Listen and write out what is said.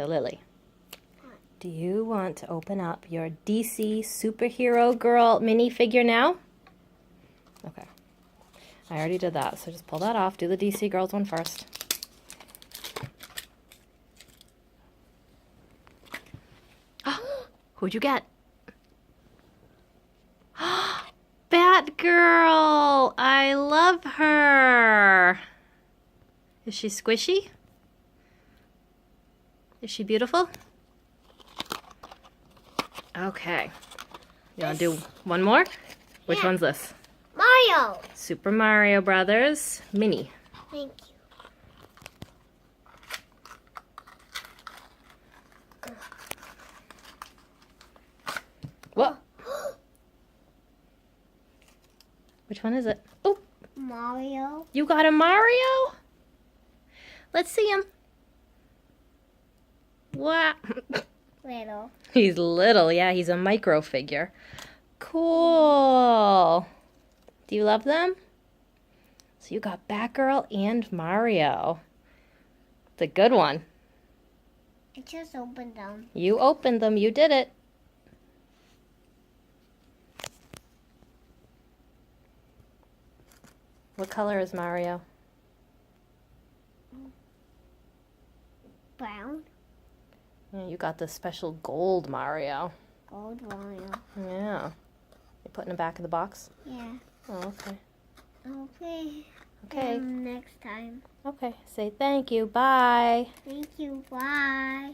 So Lily, do you want to open up your DC superhero girl minifigure now? Okay. I already did that, so just pull that off. Do the DC girls one first. Who'd you get? Batgirl! I love her! Is she squishy? Is she beautiful? Okay. You want to do one more? Which one's this? Mario! Super Mario Brothers Mini. Thank you. What? Which one is it? Oh, Mario. you got a Mario? Let's see him. What? Little. He's little, yeah, he's a micro figure. Cool. Do you love them? So you got Batgirl and Mario. It's a good one. I just opened them. You opened them, you did it. What color is Mario? Brown. Yeah, you got the special gold Mario. Gold Mario. Yeah. You put in the back of the box? Yeah. Oh, okay. Okay. Okay. Next time. Okay. Say thank you. Bye. Thank you. Bye.